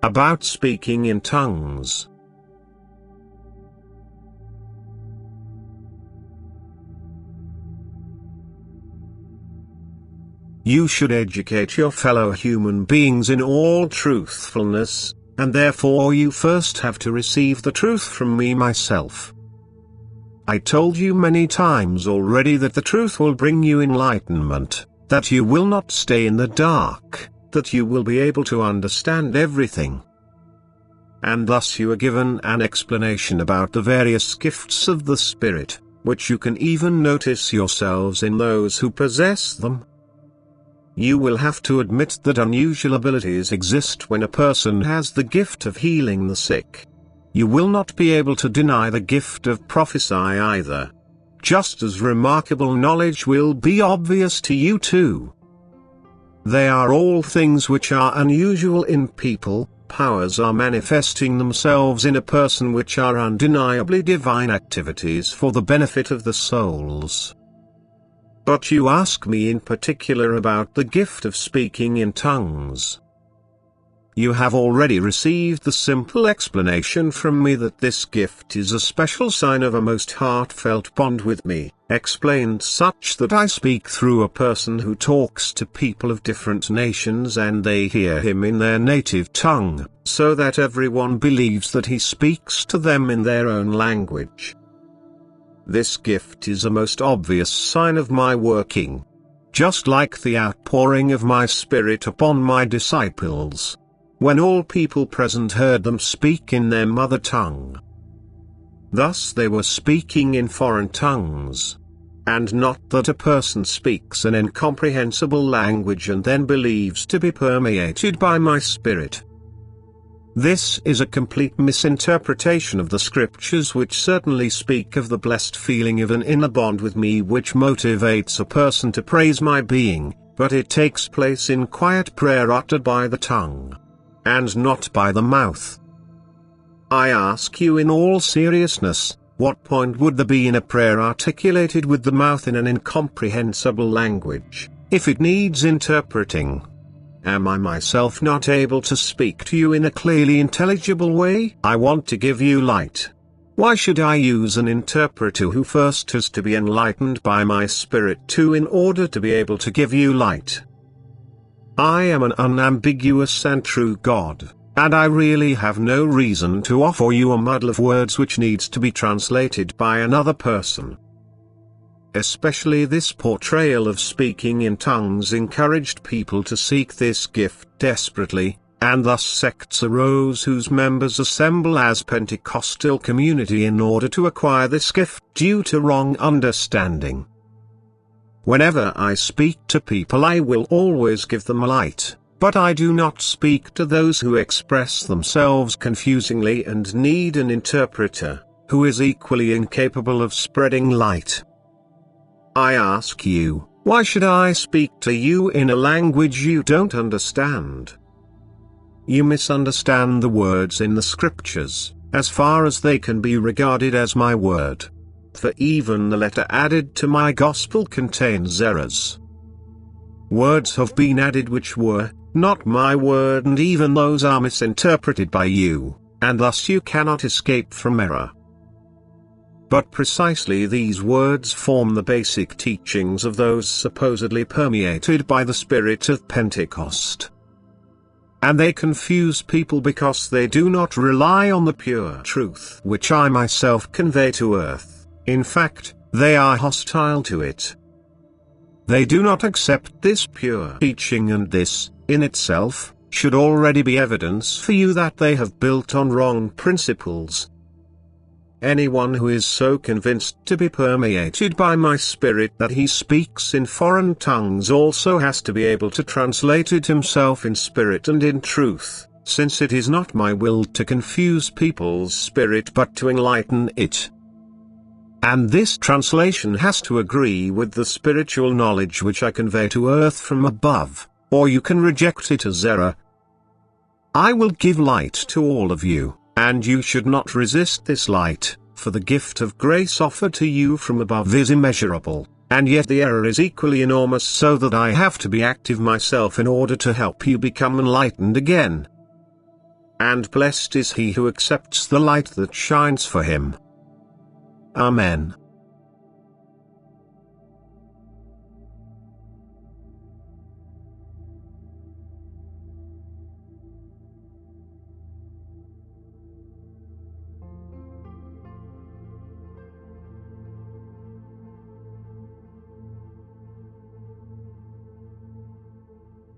About speaking in tongues. You should educate your fellow human beings in all truthfulness, and therefore you first have to receive the truth from me myself. I told you many times already that the truth will bring you enlightenment, that you will not stay in the dark, that you will be able to understand everything. And thus you are given an explanation about the various gifts of the Spirit, which you can even notice yourselves in those who possess them. You will have to admit that unusual abilities exist when a person has the gift of healing the sick. You will not be able to deny the gift of prophecy either. Just as remarkable knowledge will be obvious to you too. They are all things which are unusual in people. Powers are manifesting themselves in a person which are undeniably divine activities for the benefit of the souls. But you ask me in particular about the gift of speaking in tongues. You have already received the simple explanation from me that this gift is a special sign of a most heartfelt bond with me, explained such that I speak through a person who talks to people of different nations and they hear him in their native tongue, so that everyone believes that he speaks to them in their own language. This gift is a most obvious sign of my working. Just like the outpouring of my Spirit upon my disciples, when all people present heard them speak in their mother tongue. Thus they were speaking in foreign tongues. And not that a person speaks an incomprehensible language and then believes to be permeated by my Spirit. This is a complete misinterpretation of the scriptures, which certainly speak of the blessed feeling of an inner bond with me which motivates a person to praise my being, but it takes place in quiet prayer uttered by the tongue, and not by the mouth. I ask you in all seriousness, what point would there be in a prayer articulated with the mouth in an incomprehensible language, if it needs interpreting? Am I myself not able to speak to you in a clearly intelligible way? I want to give you light. Why should I use an interpreter who first has to be enlightened by my Spirit too in order to be able to give you light? I am an unambiguous and true God, and I really have no reason to offer you a muddle of words which needs to be translated by another person. Especially this portrayal of speaking in tongues encouraged people to seek this gift desperately, and thus sects arose whose members assemble as Pentecostal community in order to acquire this gift due to wrong understanding. Whenever I speak to people I will always give them light, but I do not speak to those who express themselves confusingly and need an interpreter, who is equally incapable of spreading light. I ask you, why should I speak to you in a language you don't understand? You misunderstand the words in the scriptures, as far as they can be regarded as my word. For even the letter added to my gospel contains errors. Words have been added which were not my word, and even those are misinterpreted by you, and thus you cannot escape from error. But precisely these words form the basic teachings of those supposedly permeated by the Spirit of Pentecost. And they confuse people because they do not rely on the pure truth which I myself convey to earth. In fact, they are hostile to it. They do not accept this pure teaching, and this, in itself, should already be evidence for you that they have built on wrong principles. Anyone who is so convinced to be permeated by my Spirit that he speaks in foreign tongues also has to be able to translate it himself in spirit and in truth, since it is not my will to confuse people's spirit but to enlighten it. And this translation has to agree with the spiritual knowledge which I convey to earth from above, or you can reject it as error. I will give light to all of you. And you should not resist this light, for the gift of grace offered to you from above is immeasurable, and yet the error is equally enormous, so that I have to be active myself in order to help you become enlightened again. and blessed is he who accepts the light that shines for him. Amen.